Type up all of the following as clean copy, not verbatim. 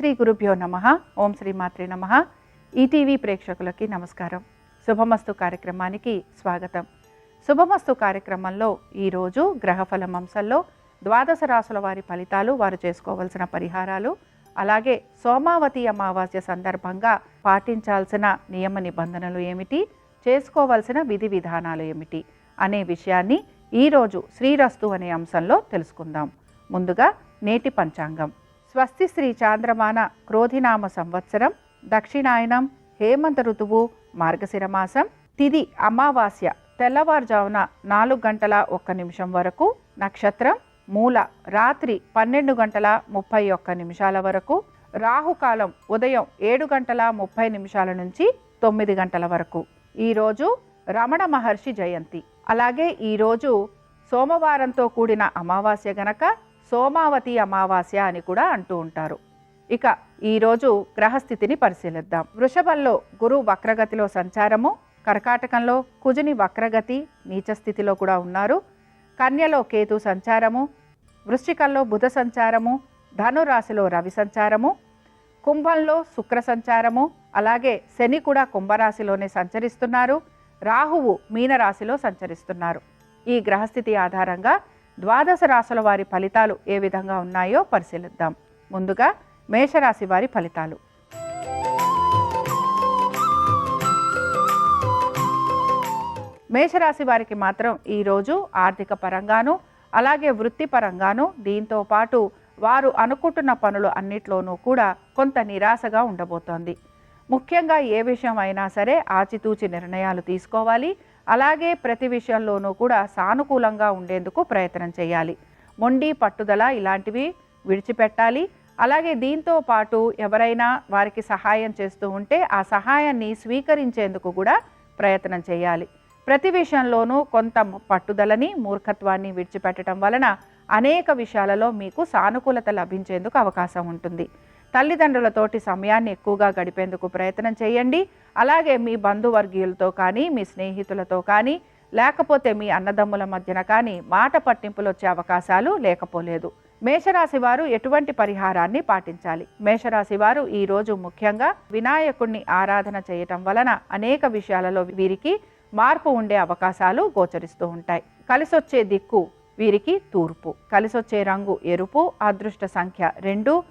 శ్రీ గురుభ్యో నమః. ఓం శ్రీ మాత్రే నమః. ఈటీవీ ప్రేక్షకులకి నమస్కారం. శుభమస్తు కార్యక్రమానికి స్వాగతం. శుభమస్తు కార్యక్రమంలో ఈరోజు గ్రహఫలం అంశంలో ద్వాదశ రాశుల వారి ఫలితాలు, వారు చేసుకోవాల్సిన పరిహారాలు, అలాగే సోమావతి అమావాస్య సందర్భంగా పాటించాల్సిన నియమ నిబంధనలు ఏమిటి, చేసుకోవాల్సిన విధి విధానాలు ఏమిటి అనే విషయాన్ని ఈరోజు శ్రీరస్తు అనే అంశంలో తెలుసుకుందాం. ముందుగా నేటి పంచాంగం. స్వస్తి శ్రీ చాంద్రమాన క్రోధినామ సంవత్సరం, దక్షిణాయనం, హేమంత ఋతువు, మార్గశిర మాసం, తిథి అమావాస్య తెల్లవారుజామున 4:01 వరకు, నక్షత్రం మూల రాత్రి 12:31 వరకు, రాహుకాలం ఉదయం 7:30 నుంచి 9 వరకు. ఈరోజు రమణ మహర్షి జయంతి. అలాగే ఈరోజు సోమవారంతో కూడిన అమావాస్య గనక సోమావతి అమావాస్య అని కూడా అంటూ ఉంటారు. ఇక ఈరోజు గ్రహస్థితిని పరిశీలిద్దాం. వృషభంలో గురు వక్రగతిలో సంచారము, కర్కాటకంలో కుజుని వక్రగతి నీచ స్థితిలో కూడా ఉన్నారు, కన్యలో కేతు సంచారము, వృశ్చికంలో బుధ సంచారము, ధనురాశిలో రవి సంచారము, కుంభంలో శుక్ర సంచారము, అలాగే శని కూడా కుంభరాశిలోనే సంచరిస్తున్నారు, రాహువు మీనరాశిలో సంచరిస్తున్నారు. ఈ గ్రహస్థితి ఆధారంగా ద్వాదశ రాశుల వారి ఫలితాలు ఏ విధంగా ఉన్నాయో పరిశీలిద్దాం. ముందుగా మేషరాశి వారి ఫలితాలు. మేషరాశి వారికి మాత్రం ఈరోజు ఆర్థిక పరంగాను, అలాగే వృత్తిపరంగాను, దీంతో పాటు వారు అనుకుంటున్న పనులు అన్నిట్లోనూ కూడా కొంత నిరాశగా ఉండబోతోంది. ముఖ్యంగా ఏ విషయం అయినా సరే ఆచితూచి నిర్ణయాలు తీసుకోవాలి. అలాగే ప్రతి విషయంలోనూ కూడా సానుకూలంగా ఉండేందుకు ప్రయత్నం చేయాలి. మొండి పట్టుదల ఇలాంటివి విడిచిపెట్టాలి. అలాగే దీంతో పాటు ఎవరైనా వారికి సహాయం చేస్తూ ఉంటే ఆ సహాయాన్ని స్వీకరించేందుకు కూడా ప్రయత్నం చేయాలి. ప్రతి విషయంలోనూ కొంత పట్టుదలని, మూర్ఖత్వాన్ని విడిచిపెట్టడం వలన అనేక విషయాలలో మీకు సానుకూలత లభించేందుకు అవకాశం ఉంటుంది. తల్లిదండ్రులతోటి సమయాన్ని ఎక్కువగా గడిపేందుకు ప్రయత్నం చేయండి. అలాగే మీ బంధువర్గీయులతో కానీ, మీ స్నేహితులతో కానీ, లేకపోతే మీ అన్నదమ్ముల మధ్యన కానీ మాట పట్టింపులు వచ్చే అవకాశాలు లేకపోలేదు. మేషరాశి వారు ఎటువంటి పరిహారాన్ని పాటించాలి? మేషరాశి వారు ఈరోజు ముఖ్యంగా వినాయకుడిని ఆరాధన చేయటం వలన అనేక విషయాలలో వీరికి మార్పు ఉండే అవకాశాలు గోచరిస్తూ ఉంటాయి. కలిసొచ్చే దిక్కు వీరికి తూర్పు, కలిసొచ్చే రంగు ఎరుపు, అదృష్ట సంఖ్య 2.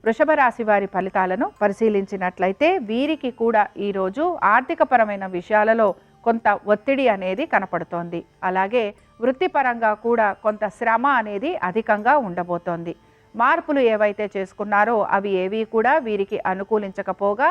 వృషభ రాశి వారి ఫలితాలను పరిశీలించినట్లయితే వీరికి కూడా ఈరోజు ఆర్థికపరమైన విషయాలలో కొంత ఒత్తిడి అనేది కనపడుతోంది. అలాగే వృత్తిపరంగా కూడా కొంత శ్రమ అనేది అధికంగా ఉండబోతోంది. మార్పులు ఏవైతే చేసుకున్నారో అవి ఏవి కూడా వీరికి అనుకూలించకపోగా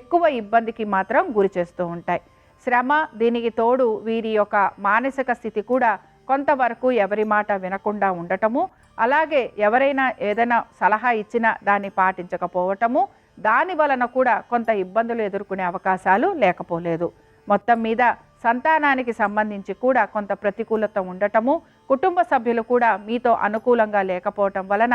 ఎక్కువ ఇబ్బందికి మాత్రం గురి చేస్తూ ఉంటాయి. శ్రమ, దీనికి తోడు వీరి యొక్క మానసిక స్థితి కూడా కొంతవరకు ఎవరి మాట వినకుండా ఉండటము, అలాగే ఎవరైనా ఏదైనా సలహా ఇచ్చినా దాన్ని పాటించకపోవటము, దాని వలన కూడా కొంత ఇబ్బందులు ఎదుర్కొనే అవకాశాలు లేకపోలేదు. మొత్తం మీద సంతానానికి సంబంధించి కూడా కొంత ప్రతికూలత ఉండటము, కుటుంబ సభ్యులు కూడా మీతో అనుకూలంగా లేకపోవటం వలన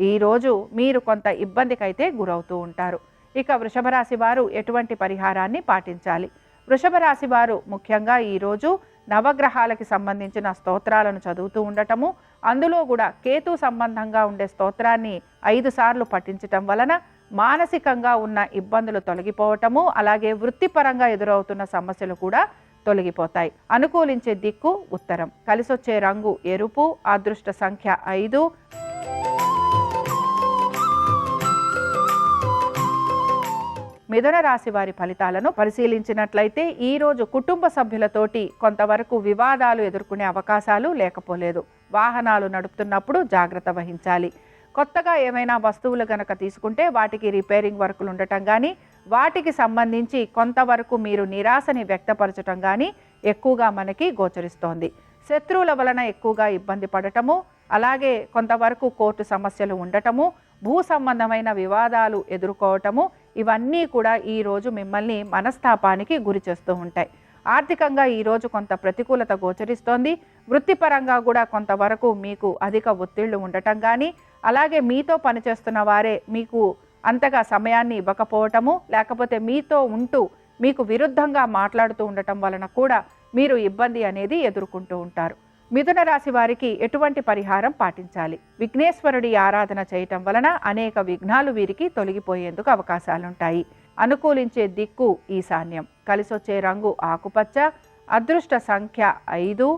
ఈరోజు మీరు కొంత ఇబ్బందికైతే గురవుతూ ఉంటారు. ఇక వృషభ రాశి వారు ఎటువంటి పరిహారాన్ని పాటించాలి? వృషభ రాశి వారు ముఖ్యంగా ఈరోజు నవగ్రహాలకి సంబంధించిన స్తోత్రాలను చదువుతూ ఉండటము, అందులో కూడా కేతు సంబంధంగా ఉండే స్తోత్రాన్ని 5 సార్లు పఠించటం వలన మానసికంగా ఉన్న ఇబ్బందులు తొలగిపోవటము, అలాగే వృత్తిపరంగా ఎదురవుతున్న సమస్యలు కూడా తొలగిపోతాయి. అనుకూలించే దిక్కు ఉత్తరం, కలిసొచ్చే రంగు ఎరుపు, అదృష్ట సంఖ్య 5. మిథున రాశి వారి ఫలితాలను పరిశీలించినట్లయితే ఈరోజు కుటుంబ సభ్యులతోటి కొంతవరకు వివాదాలు ఎదుర్కొనే అవకాశాలు లేకపోలేదు. వాహనాలు నడుపుతున్నప్పుడు జాగ్రత్త వహించాలి. కొత్తగా ఏమైనా వస్తువులు గనక తీసుకుంటే వాటికి రిపేరింగ్ వర్కులు ఉండటం కానీ, వాటికి సంబంధించి కొంతవరకు మీరు నిరాశని వ్యక్తపరచటం కానీ ఎక్కువగా మనకి గోచరిస్తోంది. శత్రువుల వలన ఎక్కువగా ఇబ్బంది పడటము, అలాగే కొంతవరకు కోర్టు సమస్యలు ఉండటము, భూ సంబంధమైన వివాదాలు ఎదుర్కోవటము, ఇవన్నీ కూడా ఈరోజు మిమ్మల్ని మనస్తాపానికి గురి చేస్తూ ఉంటాయి. ఆర్థికంగా ఈరోజు కొంత ప్రతికూలత గోచరిస్తోంది. వృత్తిపరంగా కూడా కొంతవరకు మీకు అధిక ఒత్తిళ్లు ఉండటం కానీ, అలాగే మీతో పనిచేస్తున్న వారే మీకు అంతగా సమయాన్ని ఇవ్వకపోవటము, లేకపోతే మీతో ఉంటూ మీకు విరుద్ధంగా మాట్లాడుతూ ఉండటం వలన కూడా మీరు ఇబ్బంది అనేది ఎదుర్కొంటూ ఉంటారు. మిథున రాశి వారికి ఎటువంటి పరిహారం పాటించాలి? విఘ్నేశ్వరుడి ఆరాధన చేయటం వలన అనేక విఘ్నాలు వీరికి తొలగిపోయేందుకు అవకాశాలుంటాయి. అనుకూలించే దిక్కు ఈశాన్యం. కలిసొచ్చే రంగు ఆకుపచ్చ. అదృష్ట సంఖ్య 5.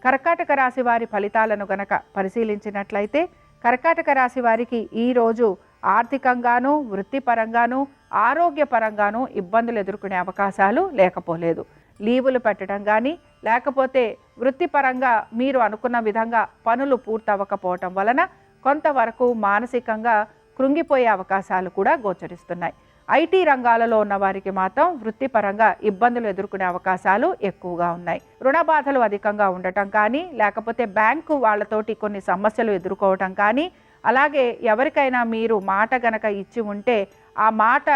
కర్కాటక రాశి వారి ఫలితాలను గనక పరిశీలించినట్లయితే కర్కాటక రాశి వారికి ఈరోజు ఆర్థికంగాను, వృత్తిపరంగాను, ఆరోగ్యపరంగాను ఇబ్బందులు ఎదుర్కొనే అవకాశాలు లేకపోలేదు. లీవులు పెట్టడం కానీ, లేకపోతే వృత్తిపరంగా మీరు అనుకున్న విధంగా పనులు పూర్తవ్వకపోవటం వలన కొంతవరకు మానసికంగా కృంగిపోయే అవకాశాలు కూడా గోచరిస్తున్నాయి. ఐటీ రంగాలలో ఉన్న వారికి మాత్రం వృత్తిపరంగా ఇబ్బందులు ఎదుర్కొనే అవకాశాలు ఎక్కువగా ఉన్నాయి. రుణ బాధలు అధికంగా ఉండటం కానీ, లేకపోతే బ్యాంకు వాళ్ళతోటి కొన్ని సమస్యలు ఎదుర్కోవటం కానీ, అలాగే ఎవరికైనా మీరు మాట గనక ఇచ్చి ఉంటే ఆ మాట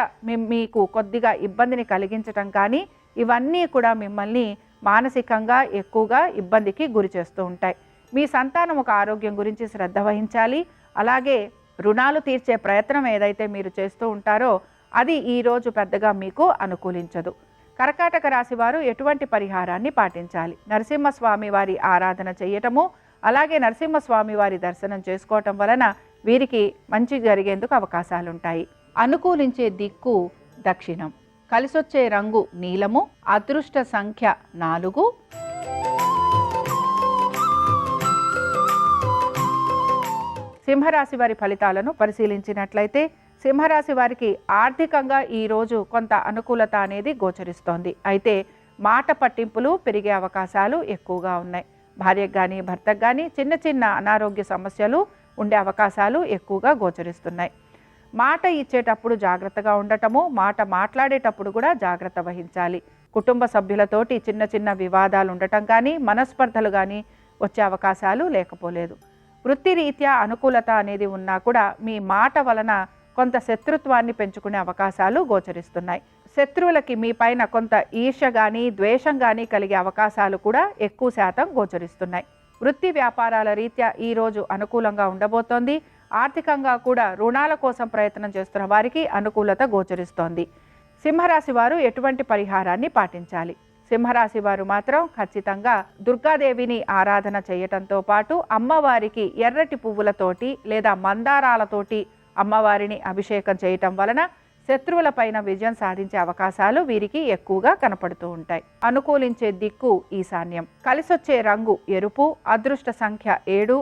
మీకు కొద్దిగా ఇబ్బందిని కలిగించటం కానీ, ఇవన్నీ కూడా మిమ్మల్ని మానసికంగా ఎక్కువగా ఇబ్బందికి గురి చేస్తూ ఉంటాయి. మీ సంతానం ఒక ఆరోగ్యం గురించి శ్రద్ధ వహించాలి. అలాగే రుణాలు తీర్చే ప్రయత్నం ఏదైతే మీరు చేస్తూ ఉంటారో అది ఈరోజు పెద్దగా మీకు అనుకూలించదు. కర్కాటక రాశి వారు ఎటువంటి పరిహారాన్ని పాటించాలి? నరసింహస్వామి వారి ఆరాధన చేయటము, అలాగే నరసింహస్వామి వారి దర్శనం చేసుకోవటం వలన వీరికి మంచి జరిగేందుకు అవకాశాలుంటాయి. అనుకూలించే దిక్కు దక్షిణం. కలిసొచ్చే రంగు నీలము. అదృష్ట సంఖ్య 4. సింహరాశి వారి ఫలితాలను పరిశీలించినట్లయితే సింహరాశి వారికి ఆర్థికంగా ఈరోజు కొంత అనుకూలత అనేది గోచరిస్తోంది. అయితే మాట పట్టింపులు పెరిగే అవకాశాలు ఎక్కువగా ఉన్నాయి. భార్యకు కానీ భర్తకు కానీ చిన్న చిన్న అనారోగ్య సమస్యలు ఉండే అవకాశాలు ఎక్కువగా గోచరిస్తున్నాయి. మాట ఇచ్చేటప్పుడు జాగ్రత్తగా ఉండటము, మాట మాట్లాడేటప్పుడు కూడా జాగ్రత్త వహించాలి. కుటుంబ సభ్యులతోటి చిన్న చిన్న వివాదాలు ఉండటం కానీ, మనస్పర్ధలు కానీ వచ్చే అవకాశాలు లేకపోలేదు. వృత్తిరీత్యా అనుకూలత అనేది ఉన్నా కూడా మీ మాట వలన కొంత శత్రుత్వాన్ని పెంచుకునే అవకాశాలు గోచరిస్తున్నాయి. శత్రువులకి మీ పైన కొంత ఈర్ష్య కానీ, ద్వేషం కానీ కలిగే అవకాశాలు కూడా ఎక్కువ శాతం గోచరిస్తున్నాయి. వృత్తి వ్యాపారాల రీత్యా ఈరోజు అనుకూలంగా ఉండబోతోంది. ఆర్థికంగా కూడా రుణాల కోసం ప్రయత్నం చేస్తున్న వారికి అనుకూలత గోచరిస్తోంది. సింహరాశి వారు ఎటువంటి పరిహారాన్ని పాటించాలి? సింహరాశి వారు మాత్రం ఖచ్చితంగా దుర్గాదేవిని ఆరాధన చేయటంతో పాటు అమ్మవారికి ఎర్రటి పువ్వులతోటి లేదా మందారాలతోటి అమ్మవారిని అభిషేకం చేయటం వలన శత్రువులపైన విజయం సాధించే అవకాశాలు వీరికి ఎక్కువగా కనపడుతూ ఉంటాయి. అనుకూలించే దిక్కు ఈశాన్యం. కలిసొచ్చే రంగు ఎరుపు. అదృష్ట సంఖ్య 7.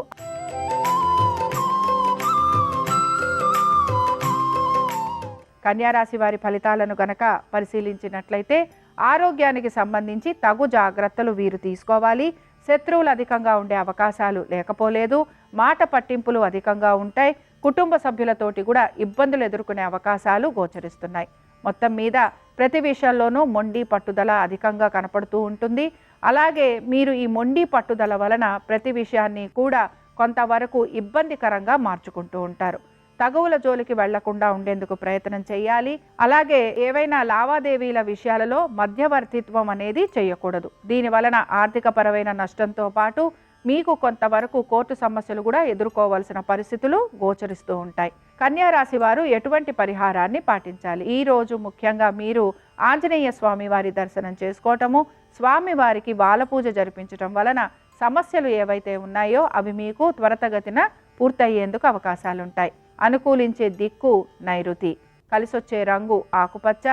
కన్యారాశి వారి ఫలితాలను గనక పరిశీలించినట్లయితే ఆరోగ్యానికి సంబంధించి తగు జాగ్రత్తలు వీరు తీసుకోవాలి. శత్రువులు అధికంగా ఉండే అవకాశాలు లేకపోలేదు. మాట పట్టింపులు అధికంగా ఉంటాయి. కుటుంబ సభ్యులతోటి కూడా ఇబ్బందులు ఎదుర్కొనే అవకాశాలు గోచరిస్తున్నాయి. మొత్తం మీద ప్రతి విషయంలోనూ మొండి పట్టుదల అధికంగా కనపడుతూ ఉంటుంది. అలాగే మీరు ఈ మొండి పట్టుదల వలన ప్రతి విషయాన్ని కూడా కొంతవరకు ఇబ్బందికరంగా మార్చుకుంటూ ఉంటారు. తగువుల జోలికి వెళ్లకుండా ఉండేందుకు ప్రయత్నం చేయాలి. అలాగే ఏవైనా లావాదేవీల విషయాలలో మధ్యవర్తిత్వం అనేది చేయకూడదు. దీని వలన ఆర్థికపరమైన నష్టంతో పాటు మీకు కొంతవరకు కోర్టు సమస్యలు కూడా ఎదుర్కోవాల్సిన పరిస్థితులు గోచరిస్తూ ఉంటాయి. కన్యా రాశి వారు ఎటువంటి పరిహారాన్ని పాటించాలి? ఈ రోజు ముఖ్యంగా మీరు ఆంజనేయ స్వామి వారి దర్శనం చేసుకోవటము, స్వామివారికి వాలపూజ జరిపించటం వలన సమస్యలు ఏవైతే ఉన్నాయో అవి మీకు త్వరితగతిన పూర్తయ్యేందుకు అవకాశాలుంటాయి. అనుకూలించే దిక్కు నైరుతి. కలిసొచ్చే రంగు ఆకుపచ్చ.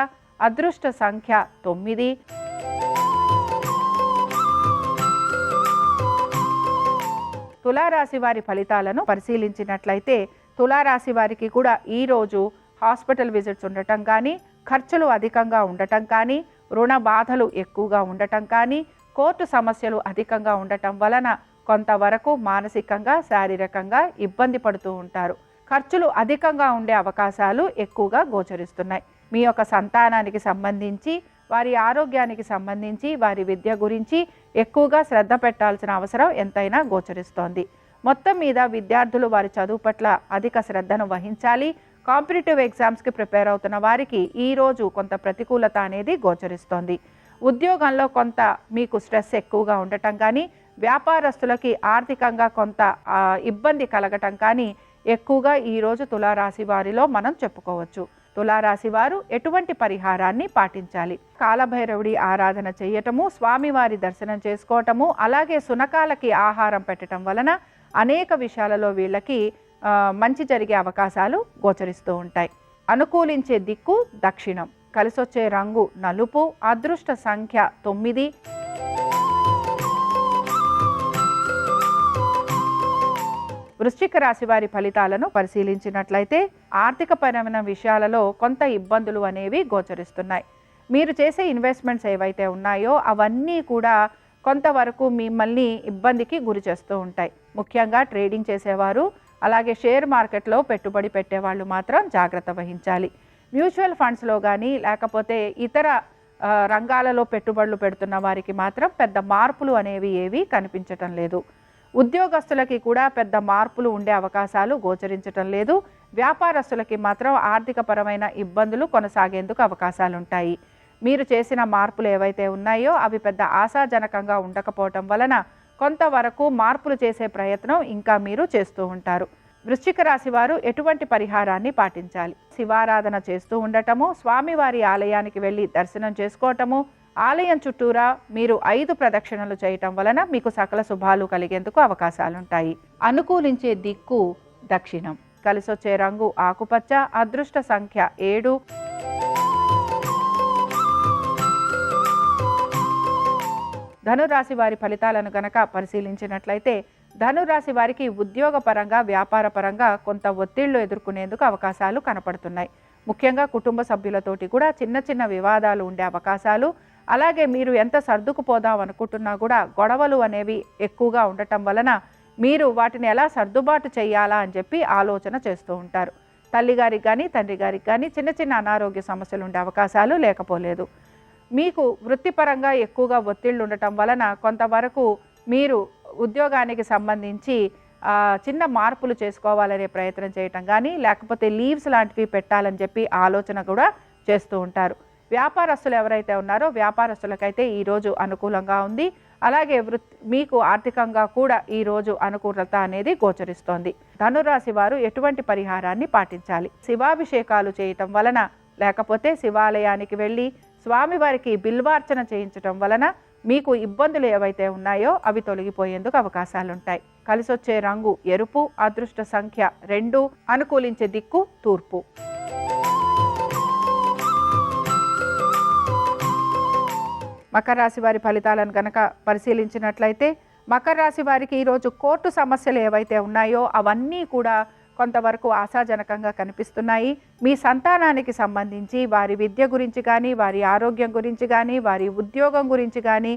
అదృష్ట సంఖ్య 9. తులారాశి వారి ఫలితాలను పరిశీలించినట్లయితే తులారాశి వారికి కూడా ఈరోజు హాస్పిటల్ విజిట్స్ ఉండటం కానీ, ఖర్చులు అధికంగా ఉండటం కానీ, రుణ బాధలు ఎక్కువగా ఉండటం కానీ, కోర్టు సమస్యలు అధికంగా ఉండటం వలన కొంతవరకు మానసికంగా శారీరకంగా ఇబ్బంది పడుతూ ఉంటారు. ఖర్చులు అధికంగా ఉండే అవకాశాలు ఎక్కువగా గోచరిస్తున్నాయి. మీ యొక్క సంతానానికి సంబంధించి, వారి ఆరోగ్యానికి సంబంధించి, వారి విద్య గురించి ఎక్కువగా శ్రద్ధ పెట్టాల్సిన అవసరం ఎంతైనా గోచరిస్తోంది. మొత్తం మీద విద్యార్థులు వారి చదువు పట్ల అధిక శ్రద్ధను వహించాలి. కాంపిటేటివ్ ఎగ్జామ్స్కి ప్రిపేర్ అవుతున్న వారికి ఈరోజు కొంత ప్రతికూలత అనేది గోచరిస్తోంది. ఉద్యోగంలో కొంత మీకు స్ట్రెస్ ఎక్కువగా ఉండటం కానీ, వ్యాపారస్తులకి ఆర్థికంగా కొంత ఇబ్బంది కలగటం కానీ ఎక్కువగా ఈరోజు తులారాశి వారిలో మనం చెప్పుకోవచ్చు. తులారాశి వారు ఎటువంటి పరిహారాన్ని పాటించాలి? కాలభైరవుడి ఆరాధన చేయటము, స్వామివారి దర్శనం చేసుకోవటము, అలాగే సునకాలకి ఆహారం పెట్టడం వలన అనేక విషయాలలో వీళ్ళకి మంచి జరిగే అవకాశాలు గోచరిస్తూ ఉంటాయి. అనుకూలించే దిక్కు దక్షిణం. కలిసొచ్చే రంగు నలుపు. అదృష్ట సంఖ్య 9. వృశ్చిక రాశి వారి ఫలితాలను పరిశీలించినట్లయితే ఆర్థికపరమైన విషయాలలో కొంత ఇబ్బందులు అనేవి గోచరిస్తున్నాయి. మీరు చేసే ఇన్వెస్ట్మెంట్స్ ఏవైతే ఉన్నాయో అవన్నీ కూడా కొంతవరకు మిమ్మల్ని ఇబ్బందికి గురి చేస్తూ ఉంటాయి. ముఖ్యంగా ట్రేడింగ్ చేసేవారు, అలాగే షేర్ మార్కెట్లో పెట్టుబడి పెట్టేవాళ్ళు మాత్రం జాగ్రత్త వహించాలి. మ్యూచువల్ ఫండ్స్లో కానీ లేకపోతే ఇతర రంగాలలో పెట్టుబడులు పెడుతున్న వారికి మాత్రం పెద్ద మార్పులు అనేవి ఏవి కనిపించటం లేదు. ఉద్యోగస్తులకి కూడా పెద్ద మార్పులు ఉండే అవకాశాలు గోచరించటం లేదు. వ్యాపారస్తులకి మాత్రం ఆర్థికపరమైన ఇబ్బందులు కొనసాగేందుకు అవకాశాలు ఉంటాయి. మీరు చేసిన మార్పులు ఏవైతే ఉన్నాయో అవి పెద్ద ఆశాజనకంగా ఉండకపోవటం వలన కొంతవరకు మార్పులు చేసే ప్రయత్నం ఇంకా మీరు చేస్తూ ఉంటారు. వృశ్చిక రాశి వారు ఎటువంటి పరిహారాన్ని పాటించాలి? శివారాధన చేస్తూ ఉండటము, స్వామివారి ఆలయానికి వెళ్ళి దర్శనం చేసుకోవటము, ఆలయం చుట్టూరా మీరు 5 ప్రదక్షిణలు చేయటం వలన మీకు సకల శుభాలు కలిగేందుకు అవకాశాలుంటాయి. అనుకూలించే దిక్కు దక్షిణం. కలిసొచ్చే రంగు ఆకుపచ్చ. అదృష్ట సంఖ్య 7. ధనురాశి వారి ఫలితాలను గనక పరిశీలించినట్లయితే ధనురాశి వారికి ఉద్యోగపరంగా, వ్యాపారపరంగా కొంత ఒత్తిళ్లు ఎదుర్కొనేందుకు అవకాశాలు కనపడుతున్నాయి. ముఖ్యంగా కుటుంబ సభ్యులతోటి కూడా చిన్న చిన్న వివాదాలు ఉండే అవకాశాలు, అలాగే మీరు ఎంత సర్దుకుపోదాం అనుకుంటున్నా కూడా గొడవలు అనేవి ఎక్కువగా ఉండటం వలన మీరు వాటిని ఎలా సర్దుబాటు చేయాలా అని చెప్పి ఆలోచన చేస్తూ ఉంటారు. తల్లిగారికి కానీ తండ్రి గారికి కానీ చిన్న చిన్న అనారోగ్య సమస్యలు ఉండే అవకాశాలు లేకపోలేదు. మీకు వృత్తిపరంగా ఎక్కువగా ఒత్తిళ్ళు ఉండటం వలన కొంతవరకు మీరు ఉద్యోగానికి సంబంధించి చిన్న మార్పులు చేసుకోవాలనే ప్రయత్నం చేయటం కానీ, లేకపోతే లీవ్స్ లాంటివి పెట్టాలని చెప్పి ఆలోచన కూడా చేస్తూ ఉంటారు. వ్యాపారస్తులు ఎవరైతే ఉన్నారో వ్యాపారస్తులకైతే ఈరోజు అనుకూలంగా ఉంది. అలాగే మీకు ఆర్థికంగా కూడా ఈరోజు అనుకూలత అనేది గోచరిస్తోంది. ధనురాశి వారు ఎటువంటి పరిహారాన్ని పాటించాలి? శివాభిషేకాలు చేయటం వలన, లేకపోతే శివాలయానికి వెళ్ళి స్వామివారికి బిల్వార్చన చేయించటం వలన మీకు ఇబ్బందులు ఏవైతే ఉన్నాయో అవి తొలగిపోయేందుకు అవకాశాలుంటాయి. కలిసొచ్చే రంగు ఎరుపు. అదృష్ట సంఖ్య 2. అనుకూలించే దిక్కు తూర్పు. మకర రాశి వారి ఫలితాలను కనుక పరిశీలించినట్లయితే మకర రాశి వారికి ఈరోజు కోర్టు సమస్యలు ఏవైతే ఉన్నాయో అవన్నీ కూడా కొంతవరకు ఆశాజనకంగా కనిపిస్తున్నాయి. మీ సంతానానికి సంబంధించి వారి విద్య గురించి కానీ, వారి ఆరోగ్యం గురించి కానీ, వారి ఉద్యోగం గురించి కానీ,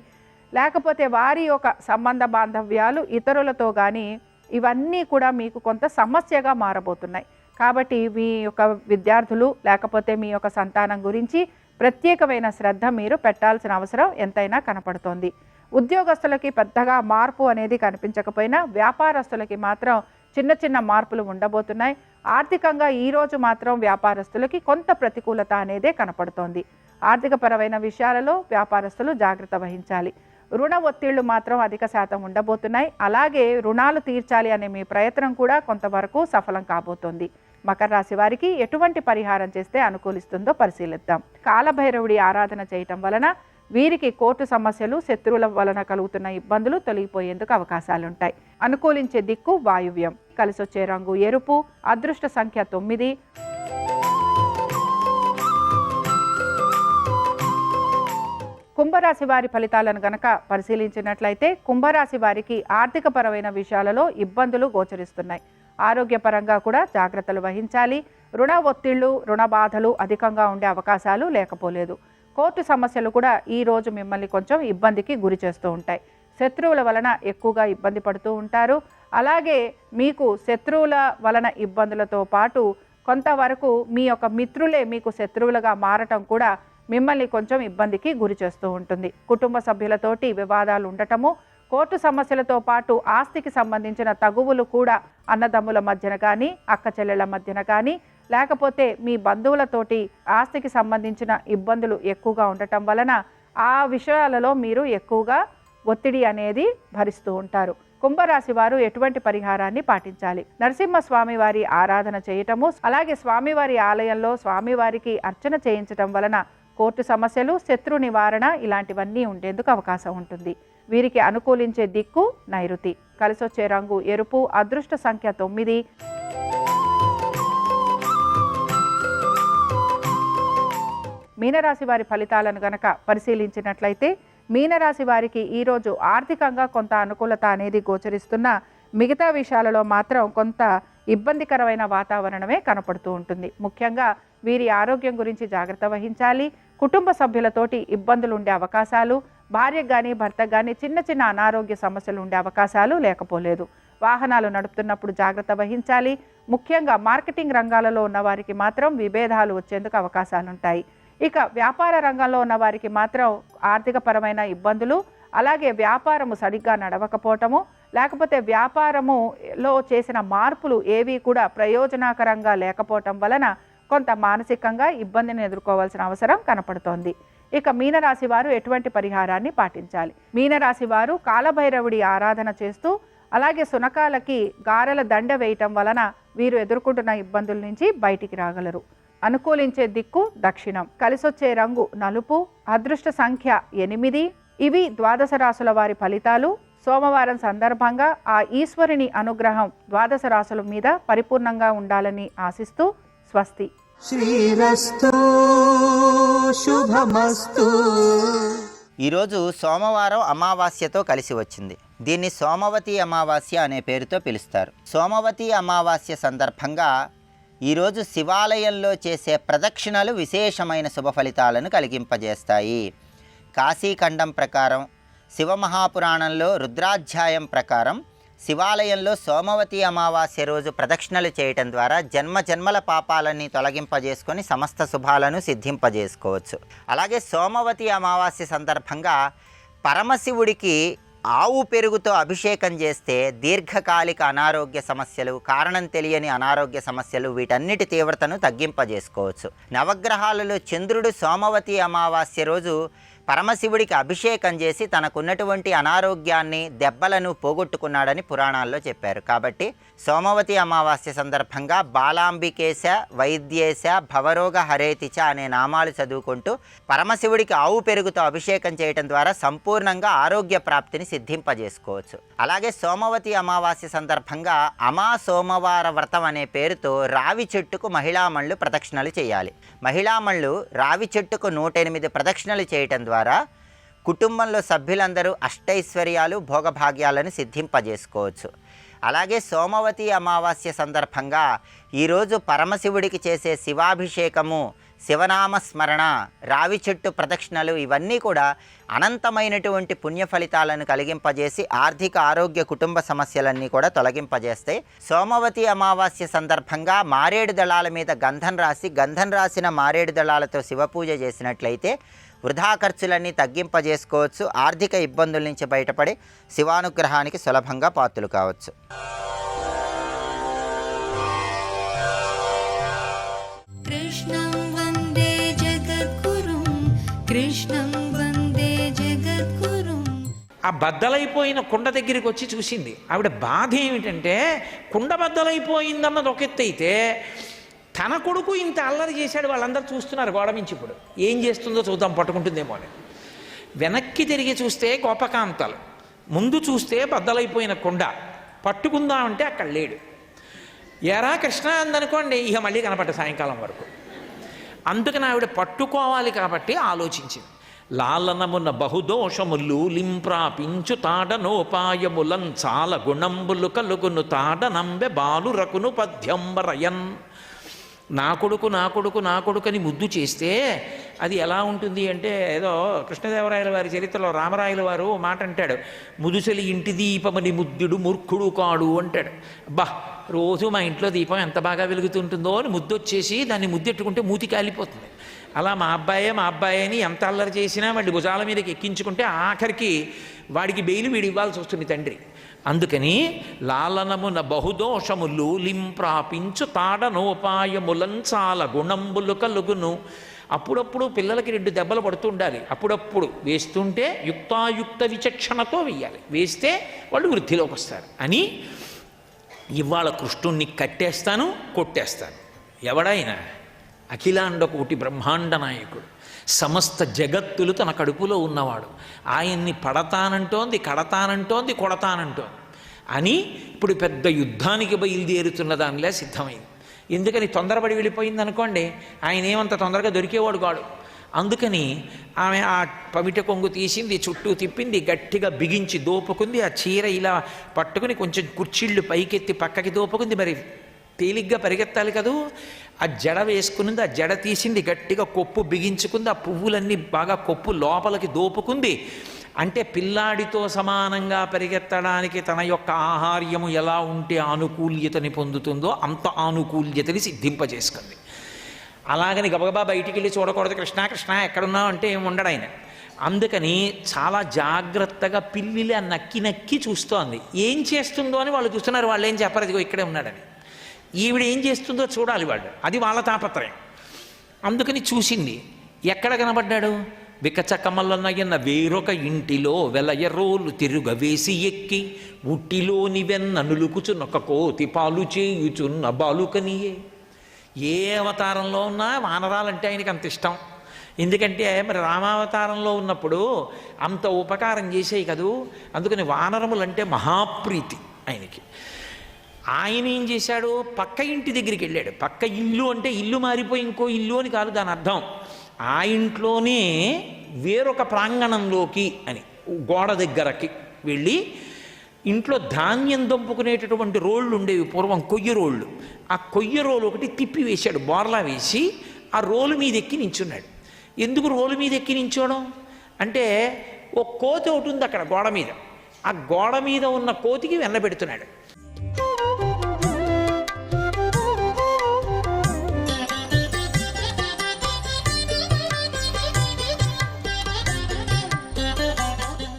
లేకపోతే వారి యొక్క సంబంధ బాంధవ్యాలు ఇతరులతో కానీ ఇవన్నీ కూడా మీకు కొంత సమస్యగా మారబోతున్నాయి. కాబట్టి మీ యొక్క విద్యార్థులు లేకపోతే మీ యొక్క సంతానం గురించి ప్రత్యేకమైన శ్రద్ధ మీరు పెట్టాల్సిన అవసరం ఎంతైనా కనపడుతోంది. ఉద్యోగస్తులకి పెద్దగా మార్పు అనేది కనిపించకపోయినా వ్యాపారస్తులకి మాత్రం చిన్న చిన్న మార్పులు ఉండబోతున్నాయి. ఆర్థికంగా ఈరోజు మాత్రం వ్యాపారస్తులకి కొంత ప్రతికూలత అనేదే కనపడుతోంది. ఆర్థికపరమైన విషయాలలో వ్యాపారస్తులు జాగ్రత్త వహించాలి. రుణ ఒత్తిళ్లు మాత్రం అధిక శాతం ఉండబోతున్నాయి. అలాగే రుణాలు తీర్చాలి అనే మీ ప్రయత్నం కూడా కొంతవరకు సఫలం కాబోతోంది. మకర రాశి వారికి ఎటువంటి పరిహారం చేస్తే అనుకూలిస్తుందో పరిశీలిద్దాం. కాలభైరవుడి ఆరాధన చేయటం వలన వీరికి కోర్టు సమస్యలు, శత్రువుల వలన కలుగుతున్న ఇబ్బందులు తొలగిపోయేందుకు అవకాశాలుంటాయి. అనుకూలించే దిక్కు వాయువ్యం. కలిసొచ్చే రంగు ఎరుపు. అదృష్ట సంఖ్య 9. కుంభరాశి వారి ఫలితాలను గనక పరిశీలించినట్లయితే కుంభరాశి వారికి ఆర్థికపరమైన విషయాలలో ఇబ్బందులు గోచరిస్తున్నాయి. ఆరోగ్యపరంగా కూడా జాగ్రత్తలు వహించాలి. రుణ ఒత్తిళ్లు, రుణ బాధలు అధికంగా ఉండే అవకాశాలు లేకపోలేదు. కోర్టు సమస్యలు కూడా ఈరోజు మిమ్మల్ని కొంచెం ఇబ్బందికి గురి చేస్తూ ఉంటాయి. శత్రువుల వలన ఎక్కువగా ఇబ్బంది పడుతూ ఉంటారు. అలాగే మీకు శత్రువుల వలన ఇబ్బందులతో పాటు కొంతవరకు మీ యొక్క మిత్రులే మీకు శత్రువులుగా మారటం కూడా మిమ్మల్ని కొంచెం ఇబ్బందికి గురి చేస్తూ ఉంటుంది. కుటుంబ సభ్యులతోటి వివాదాలు ఉండటము, కోర్టు సమస్యలతో పాటు ఆస్తికి సంబంధించిన తగువులు కూడా అన్నదమ్ముల మధ్యన కానీ, అక్క చెల్లెళ్ళ మధ్యన కానీ, లేకపోతే మీ బంధువులతోటి ఆస్తికి సంబంధించిన ఇబ్బందులు ఎక్కువగా ఉండటం వలన ఆ విషయాలలో మీరు ఎక్కువగా ఒత్తిడి అనేది భరిస్తూ ఉంటారు. కుంభరాశి వారు ఎటువంటి పరిహారాన్ని పాటించాలి? నరసింహస్వామి వారి ఆరాధన చేయటము, అలాగే స్వామివారి ఆలయంలో స్వామివారికి అర్చన చేయించటం వలన కోర్టు సమస్యలు, శత్రు నివారణ ఇలాంటివన్నీ ఉండేందుకు అవకాశం ఉంటుంది. వీరికి అనుకూలించే దిక్కు నైరుతి. కలిసొచ్చే రంగు ఎరుపు. అదృష్ట సంఖ్య 9. మీనరాశి వారి ఫలితాలను గనక పరిశీలించినట్లయితే మీనరాశి వారికి ఈరోజు ఆర్థికంగా కొంత అనుకూలత అనేది గోచరిస్తున్న, మిగతా విషయాలలో మాత్రం కొంత ఇబ్బందికరమైన వాతావరణమే కనపడుతూ ఉంటుంది. ముఖ్యంగా వీరి ఆరోగ్యం గురించి జాగ్రత్త వహించాలి. కుటుంబ సభ్యులతోటి ఇబ్బందులు ఉండే అవకాశాలు, భార్యకు కానీ భర్తకు కానీ చిన్న చిన్న అనారోగ్య సమస్యలు ఉండే అవకాశాలు లేకపోలేదు. వాహనాలు నడుపుతున్నప్పుడు జాగ్రత్త వహించాలి. ముఖ్యంగా మార్కెటింగ్ రంగాలలో ఉన్న వారికి మాత్రం విభేదాలు వచ్చేందుకు అవకాశాలుంటాయి. ఇక వ్యాపార రంగంలో ఉన్న వారికి మాత్రం ఆర్థిక పరమైన ఇబ్బందులు, అలాగే వ్యాపారము సరిగ్గా నడవకపోవటము, లేకపోతే వ్యాపారములో చేసిన మార్పులు ఏవి కూడా ప్రయోజనకరంగా లేకపోవటం వలన కొంత మానసికంగా ఇబ్బందిని ఎదుర్కోవాల్సిన అవసరం కనపడుతోంది. ఇక మీనరాశి వారు ఎటువంటి పరిహారాన్ని పాటించాలి? మీనరాశి వారు కాలభైరవుడి ఆరాధన చేస్తూ, అలాగే సునకాలకి గారెల దండ వేయటం వలన వీరు ఎదుర్కొంటున్న ఇబ్బందుల నుంచి బయటికి రాగలరు. అనుకూలించే దిక్కు దక్షిణం. కలిసొచ్చే రంగు నలుపు. అదృష్ట సంఖ్య 8. ఇవి ద్వాదశ రాశుల వారి ఫలితాలు. సోమవారం సందర్భంగా ఆ ఈశ్వరుని అనుగ్రహం ద్వాదశ రాశుల మీద పరిపూర్ణంగా ఉండాలని ఆశిస్తూ స్వస్తి. శ్రీరస్తు శుభమస్తు. ఈరోజు సోమవారం అమావాస్యతో కలిసి వచ్చింది. దీన్ని సోమవతి అమావాస్య అనే పేరుతో పిలుస్తారు. సోమవతి అమావాస్య సందర్భంగా ఈరోజు శివాలయంలో చేసే ప్రదక్షిణలు విశేషమైన శుభ ఫలితాలను కలిగింపజేస్తాయి. కాశీఖండం ప్రకారం, శివమహాపురాణంలో రుద్రాధ్యాయం ప్రకారం శివాలయంలో సోమవతి అమావాస్య రోజు ప్రదక్షిణలు చేయటం ద్వారా జన్మల పాపాలన్నీ తొలగింపజేసుకొని సమస్త శుభాలను సిద్ధింపజేసుకోవచ్చు. అలాగే సోమవతి అమావాస్య సందర్భంగా పరమశివుడికి ఆవు పెరుగుతో అభిషేకం చేస్తే దీర్ఘకాలిక అనారోగ్య సమస్యలు, కారణం తెలియని అనారోగ్య సమస్యలు, వీటన్నిటి తీవ్రతను తగ్గింపజేసుకోవచ్చు. నవగ్రహాలలో చంద్రుడు సోమవతి అమావాస్య రోజు పరమశివుడికి అభిషేకం చేసి తనకున్నటువంటి అనారోగ్యాన్ని, దెబ్బలను పోగొట్టుకున్నాడని పురాణాల్లో చెప్పారు. కాబట్టి సోమవతి అమావాస్య సందర్భంగా బాలాంబికేశ, వైద్యేశ, భవరోగ హరేతిచ అనే నామాలు చదువుకుంటూ పరమశివుడికి ఆవు పెరుగుతో అభిషేకం చేయటం ద్వారా సంపూర్ణంగా ఆరోగ్య ప్రాప్తిని సిద్ధింపజేసుకోవచ్చు. అలాగే సోమవతి అమావాస్య సందర్భంగా అమా సోమవార వ్రతం అనే పేరుతో రావి చెట్టుకు మహిళామణులు ప్రదక్షిణలు చేయాలి. మహిళామణులు రావి చెట్టుకు 108 ప్రదక్షిణలు చేయటం ద్వారా కుటుంబంలో సభ్యులందరూ అష్టైశ్వర్యాలు, భోగభాగ్యాలను సిద్ధింపజేసుకోవచ్చు. అలాగే సోమవతి అమావాస్య సందర్భంగా ఈరోజు పరమశివుడికి చేసే శివాభిషేకము, శివనామ స్మరణ, రావి చెట్టు ప్రదక్షిణలు ఇవన్నీ కూడా అనంతమైనటువంటి పుణ్య ఫలితాలను కలిగింపజేసి ఆర్థిక, ఆరోగ్య, కుటుంబ సమస్యలన్నీ కూడా తొలగింపజేస్తాయి. సోమవతి అమావాస్య సందర్భంగా మారేడు దళాల మీద గంధం రాసిన మారేడు దళాలతో శివపూజ చేసినట్లయితే వృధా ఖర్చులన్నీ తగ్గింపజేసుకోవచ్చు. ఆర్థిక ఇబ్బందుల నుంచి బయటపడి శివానుగ్రహానికి సులభంగా పాత్రలు కావచ్చు. కృష్ణం వందే జగద్గురుం, కృష్ణం వందే జగద్గురుం. ఆ బద్దలైపోయిన కుండ దగ్గరికి వచ్చి చూసింది. ఆవిడ బాధ ఏమిటంటే, కుండ బద్దలైపోయిందన్నది ఒక ఎత్తు అయితే, తన కొడుకు ఇంత అల్లరి చేశాడు, వాళ్ళందరూ చూస్తున్నారు గోడ మించి. ఇప్పుడు ఏం చేస్తుందో చూద్దాం, పట్టుకుంటుందేమో అని. వెనక్కి తిరిగి చూస్తే కోపకాంతలు, ముందు చూస్తే బద్దలైపోయిన కుండ. పట్టుకుందామంటే అక్కడ లేడు. ఎరా కృష్ణ అందనుకోండి, ఇక మళ్ళీ కనపడ్డ సాయంకాలం వరకు. అందుకని ఆవిడ పట్టుకోవాలి కాబట్టి ఆలోచించింది. లాలనమున బహుదోషములు లింప్రాపించు తాడనోపాయములం చాలా గుణంబులు కలుగును తాడనంబె బాలు రకును పద్యంబరయన్. నా కొడుకు నా కొడుకు నా కొడుకు అని ముద్దు చేస్తే అది ఎలా ఉంటుంది అంటే, ఏదో కృష్ణదేవరాయల వారి చరిత్రలో రామరాయల వారు మాట అంటాడు, ముదుసలి ఇంటి దీపమని ముద్దుడు మూర్ఖుడు కాడు అంటాడు. అబ్బా, రోజు మా ఇంట్లో దీపం ఎంత బాగా వెలుగుతుంటుందో అని ముద్దొచ్చేసి దాన్ని ముద్దెట్టుకుంటే మూతి కాలిపోతుంది. అలా మా అబ్బాయి అని ఎంత అల్లరి చేసినా మళ్ళీ భుజాల మీదకి ఎక్కించుకుంటే ఆఖరికి వాడికి బెయిలు వీడి ఇవ్వాల్సి వస్తుంది తండ్రి. అందుకని లాలనమున బహుదోషములు లింప్రాపించు తాడనోపాయములంచాల గుణంబులు కలుగును అప్పుడప్పుడు పిల్లలకి 2 దెబ్బలు పడుతూ ఉండాలి, అప్పుడప్పుడు వేస్తుంటే యుక్తాయుక్త విచక్షణతో వేయాలి, వేస్తే వాళ్ళు వృద్ధిలోకి వస్తారు అని ఇవాళ కృష్ణుణ్ణి కట్టేస్తాను, కొట్టేస్తాను. ఎవడైనా అఖిలాండ కోటి బ్రహ్మాండ నాయకుడు, సమస్త జగత్తులు తన కడుపులో ఉన్నవాడు, ఆయన్ని పడతానంటోంది, కడతానంటోంది, కొడతానంటోంది అని ఇప్పుడు పెద్ద యుద్ధానికి బయలుదేరుతున్న దానిలా సిద్ధమైంది. ఎందుకని తొందరపడి వెళ్ళిపోయింది అనుకోండి, ఆయన ఏమంత తొందరగా దొరికేవాడు కాడు. అందుకని ఆమె ఆ పవిట కొంగు తీసింది, చుట్టూ తిప్పింది, గట్టిగా బిగించి దోపుకుంది, ఆ చీర ఇలా పట్టుకుని కొంచెం కుర్చీళ్ళు పైకెత్తి పక్కకి దోపుకుంది. మరి తేలిగ్గా పరిగెత్తాలి కదూ, ఆ జడ వేసుకునింది, ఆ జడ తీసింది, గట్టిగా కొప్పు బిగించుకుంది, ఆ పువ్వులన్నీ బాగా కొప్పు లోపలికి దోపుకుంది. అంటే పిల్లాడితో సమానంగా పరిగెత్తడానికి తన యొక్క ఆహార్యము ఎలా ఉంటే ఆనుకూల్యతని పొందుతుందో అంత ఆనుకూల్యతని సిద్ధింపజేసుకుంది. అలాగని గబగబా బయటికి వెళ్ళి చూడకూడదు, కృష్ణ కృష్ణ ఎక్కడున్నావు అంటే ఏమి ఉండడు ఆయన. అందుకని చాలా జాగ్రత్తగా పిల్లిలా నక్కి నక్కి చూస్తోంది. ఏం చేస్తుందో అని వాళ్ళు చూస్తున్నారు, వాళ్ళు ఏం చెప్పరు, ఇదిగో ఇక్కడే ఉన్నాడని. ఈవిడ ఏం చేస్తుందో చూడాలి వాళ్ళు, అది వాళ్ళ తాపత్రయం. అందుకని చూసింది. ఎక్కడ కనబడ్డాడు? వికచకమలనయన వేరొక ఇంటిలో వెలయరోలు తిరుగవేసి ఎక్కి ఉట్టిలోని వెన్న నులుకుచునొక కోతి పాలు చేయుచున్న బాలుకనియే. ఏ అవతారంలో ఉన్నా వానరాలంటే ఆయనకి అంత ఇష్టం. ఎందుకంటే మరి రామావతారంలో ఉన్నప్పుడు అంత ఉపకారం చేసేవి కదూ, అందుకని వానరములంటే మహాప్రీతి ఆయనకి. ఆయన ఏం చేశాడు? పక్క ఇంటి దగ్గరికి వెళ్ళాడు. పక్క ఇల్లు అంటే ఇల్లు మారిపోయి ఇంకో ఇల్లు అని కాదు దాని అర్థం. ఆ ఇంట్లోనే వేరొక ప్రాంగణంలోకి అని గోడ దగ్గరకి వెళ్ళి ఇంట్లో ధాన్యం దంపుకునేటటువంటి రోళ్ళు ఉండేవి పూర్వం, కొయ్య రోళ్ళు. ఆ కొయ్య రోలు ఒకటి తిప్పి వేశాడు, బోర్లా వేసి ఆ రోలు మీద ఎక్కి నించున్నాడు. ఎందుకు రోలు మీద ఎక్కి నించోవడం అంటే, ఓ కోతి ఒకటి ఉంది అక్కడ గోడ మీద, ఆ గోడ మీద ఉన్న కోతికి వెన్నబెడుతున్నాడు.